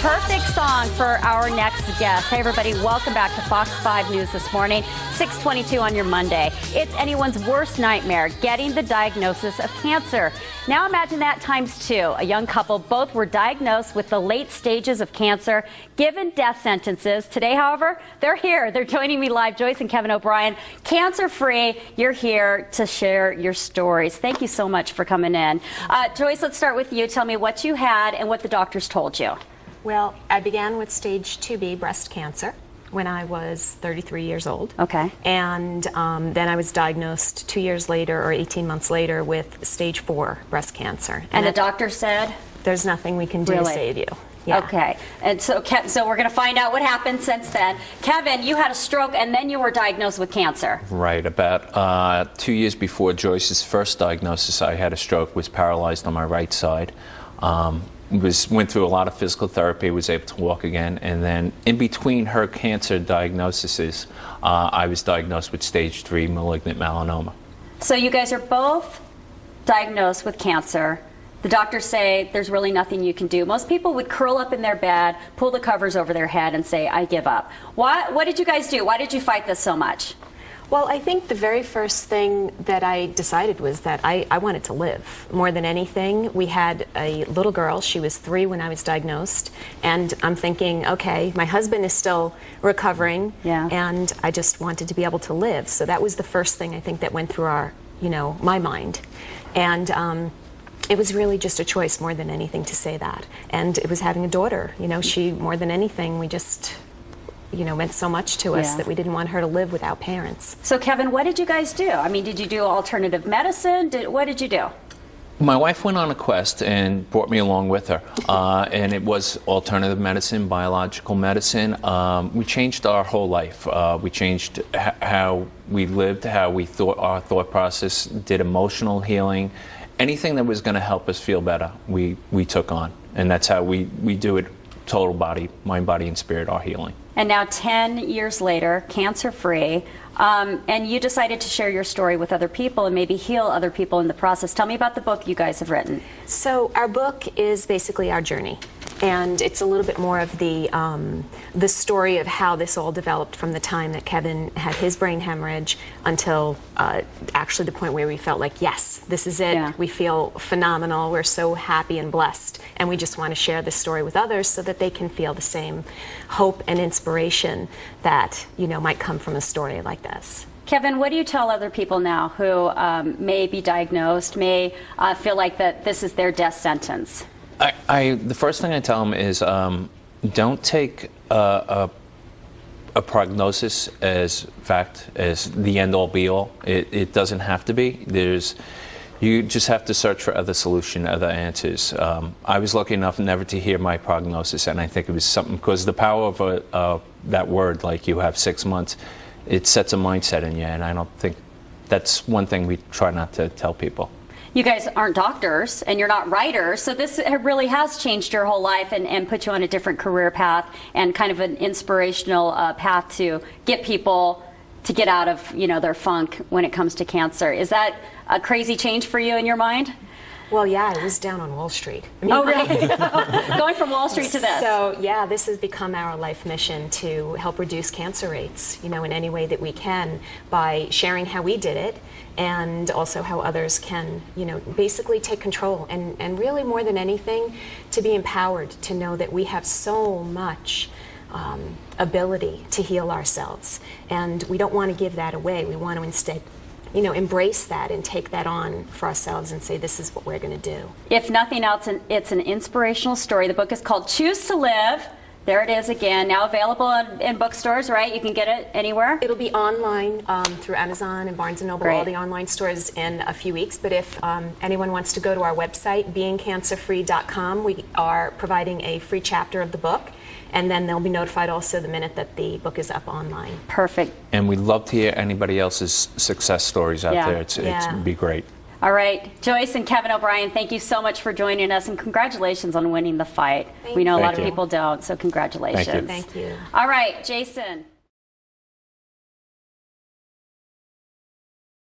perfect song for our next guest. Hey everybody, welcome back to Fox 5 News this morning, 6:22 on your Monday. It's anyone's worst nightmare, getting the diagnosis of cancer. Now imagine that times two. A young couple, both were diagnosed with the late stages of cancer, given death sentences. Today, however, they're here. They're joining me live, Joyce and Kevin O'Brien, cancer-free. You're here to share your stories. Thank you so much for coming in. Joyce, let's start with you. Tell me what you had and what the doctors told you. Well, I began with stage 2B breast cancer when I was 33 years old. Okay. And then I was diagnosed 2 years later or 18 months later with stage 4 breast cancer. And the doctor said? There's nothing we can do to save you. Yeah. Okay. And so we're going to find out what happened since then. Kevin, you had a stroke and then you were diagnosed with cancer. Right. About 2 years before Joyce's first diagnosis, I had a stroke, was paralyzed on my right side. Went through a lot of physical therapy, was able to walk again, and then in between her cancer diagnoses, I was diagnosed with stage 3 malignant melanoma. So you guys are both diagnosed with cancer. The doctors say there's really nothing you can do. Most people would curl up in their bed, pull the covers over their head, and say, I give up. What did you guys do? Why did you fight this so much? Well, I think the very first thing that I decided was that I wanted to live more than anything. We had a little girl. She was 3 when I was diagnosed. And I'm thinking, okay, my husband is still recovering. Yeah. And I just wanted to be able to live. So that was the first thing I think that went through my mind. And it was really just a choice more than anything to say that. And it was having a daughter. She, more than anything, we just meant so much to us that we didn't want her to live without parents. So Kevin, what did you guys do? I mean, did you do alternative medicine? What did you do? My wife went on a quest and brought me along with her, and it was alternative medicine, biological medicine. We changed our whole life. We changed how we lived, how we thought, our thought process, did emotional healing. Anything that was going to help us feel better, we took on. And that's how we do it, total body, mind, body, and spirit, our healing. And now 10 years later, cancer-free, and you decided to share your story with other people and maybe heal other people in the process. Tell me about the book you guys have written. So our book is basically our journey. And it's a little bit more of the story of how this all developed from the time that Kevin had his brain hemorrhage until actually the point where we felt like, yes, this is it. Yeah. We feel phenomenal. We're so happy and blessed. And we just want to share this story with others so that they can feel the same hope and inspiration that, might come from a story like this. Kevin, what do you tell other people now who may be diagnosed, may feel like that this is their death sentence? The first thing I tell them is don't take a prognosis as fact, as the end-all be-all. It doesn't have to be. You just have to search for other solutions, other answers. I was lucky enough never to hear my prognosis, and I think it was something, because the power of that word, like you have 6 months, it sets a mindset in you, and I don't think that's one thing we try not to tell people. You guys aren't doctors and you're not writers, so this really has changed your whole life and put you on a different career path and kind of an inspirational path to get people to get out of their funk when it comes to cancer. Is that a crazy change for you in your mind? Well, yeah, I was down on Wall Street. Oh, really? Going from Wall Street to this. So, yeah, this has become our life mission to help reduce cancer rates, in any way that we can by sharing how we did it and also how others can, basically take control and really more than anything to be empowered to know that we have so much ability to heal ourselves. And we don't want to give that away. We want to instead embrace that and take that on for ourselves and say, this is what we're going to do. If nothing else, it's an inspirational story. The book is called Choose to Live. There it is again, now available in bookstores, right? You can get it anywhere? It'll be online through Amazon and Barnes & Noble, all the online stores in a few weeks. But if anyone wants to go to our website, beingcancerfree.com, we are providing a free chapter of the book. And then they'll be notified also the minute that the book is up online. Perfect. And we'd love to hear anybody else's success stories out there. It'd be great. All right, Joyce and Kevin O'Brien, thank you so much for joining us, and congratulations on winning the fight. We know a lot of people don't, so congratulations. Thank you. All right, Jason.